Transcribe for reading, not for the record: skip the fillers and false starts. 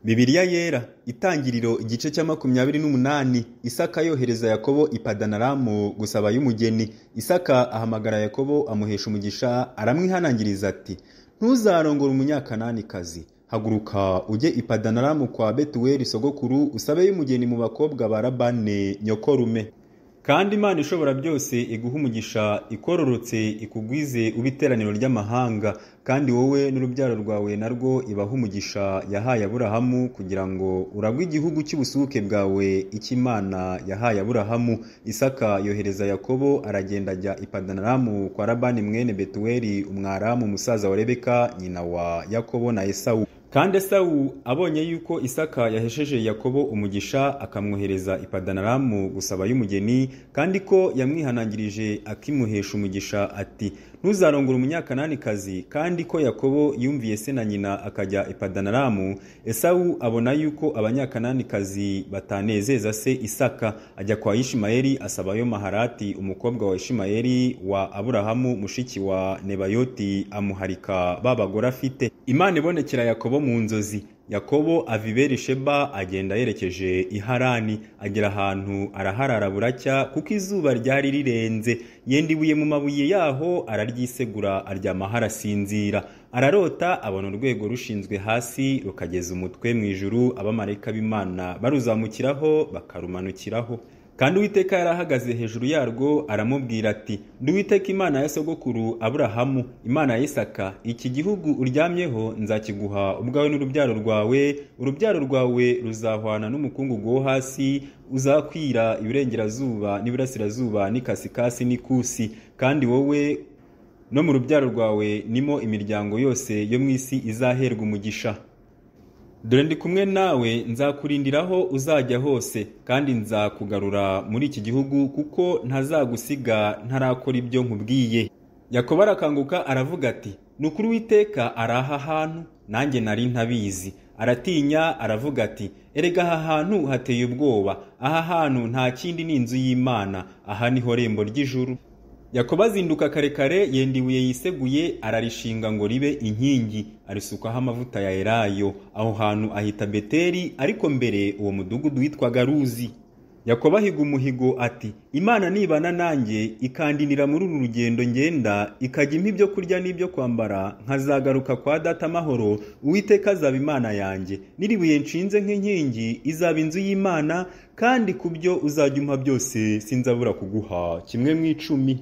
Bibiliya yera itangiriro igice cya 28 Isaka yohereza Yakobo i Padanaramu gusaba y'umugeni. Isaka ahamagara Yakobo amuhesha umugisha, aramwihanangiriza ati: ntuzarongora umunyakananikazi, haguruka ujye i Padanaramu kwa Betuweli sogokuru usabe y'umugeni mu bakobwa ba Labani nyokorume. Kandi Imana ishobora byose iguha umugisha, ikororotse ikugwize ubiteraniro ry'amahanga, kandi wowe n'urubyaro rwawe narwo ibaha umugisha yahaye Aburahamu, kugira ngo uragwe igihugu cy'ubusuke bwawe icy'Imana yahaye Aburahamu. Isaka yohereza Yakobo, aragenda ajya i Padanaramu kwa Labani mwene Betuweli umwaramu, musaza wa Rebeka nyina wa Yakobo na Esawu. Kandi Esawu abonye yuko Isaka yahesheje Yakobo umugisha, akamwohereza i Padanaramu gusaba y'umugeni, kandi ko yamwihanangirije akimuhesha umugisha ati: ntuzarongora umunyakananikazi, kandi ko Yakobo yumviye se na nyina akajya i Padanaramu. Esawu abona yuko abanyakananikazi batanezeza se Isaka, ajya kwa Ishimayeli asabayo Maharati umukobwa wa Ishimayeli wa Aburahamu mushiki wa Nebayoti, amuharika babagore afite. Imana ibonekera Yakobo mu nzozi. Yakobo ava i Berisheba agenda yerekeje i Harani, agera ahantu araharara buracya kuko izuba ryari rirenze. Yenda ibuye mu mabuye yaho araryisegura, aryama harasinzira. Ararota abona urwego rushinzwe hasi rukageza umutwe mu ijuru, abamarayika b'Imana baruzamukiraho bakarumanukiraho. Kandi Uwiteka yarahagaze hejuru yarwo, aramubwira ati: ndi Uwiteka Imana ya sogokuru Aburahamu, Imana ya Isaka. Iki gihugu uryamyeho nzakiguha ubwawe n'urubyaro rwawe, urubyaro rwawe ruzahwana n'umukungugu wo hasi, uzakwira iburengerazuba n'iburasirazuba n'ikasikasi n'ikusi. Kandi wowe no mu rubyaro rwawe nimo imiryango yose yo mu isi izaherwa umugisha. Dore ndi kumwe nawe, nzakurindiraho uzajya hose, kandi nzakugarura muri iki gihugu, kuko ntazagusiga ntarakora ibyo nkubwiye. Yakobo arakanguka aravuga ati: nukuri Uwiteka araha hantu, nanjye nari ntabizi. Aratinya aravuga ati: erega aha hantu hateye ubwoba, aha hantu nta kindi ni inzu y'Imana, aha niho rembo ry'ijuru. Yakobo azinduka kare kare, yenda ibuye yiseguye, ararishinga ngo ribe inkingi, arisukaho amavuta ya elayo. Aho hantu ahita Beteli, ariko mbere uwo mudugudu witwaga Luzi. Yakobo ahiga umuhigo ati: Imana nibana nanjye ikandinira muri uru rugendo ngenda, ikajya impa ibyo kurya n'ibyo kwambara, nkazagaruka kwa data amahoro, Uwiteka azaba Imana yanjye. N'iribuye nshinze nk'inkingi izaba inzu y'Imana, kandi kubyo uzajya umpa byose sinzabura kuguha 1/10.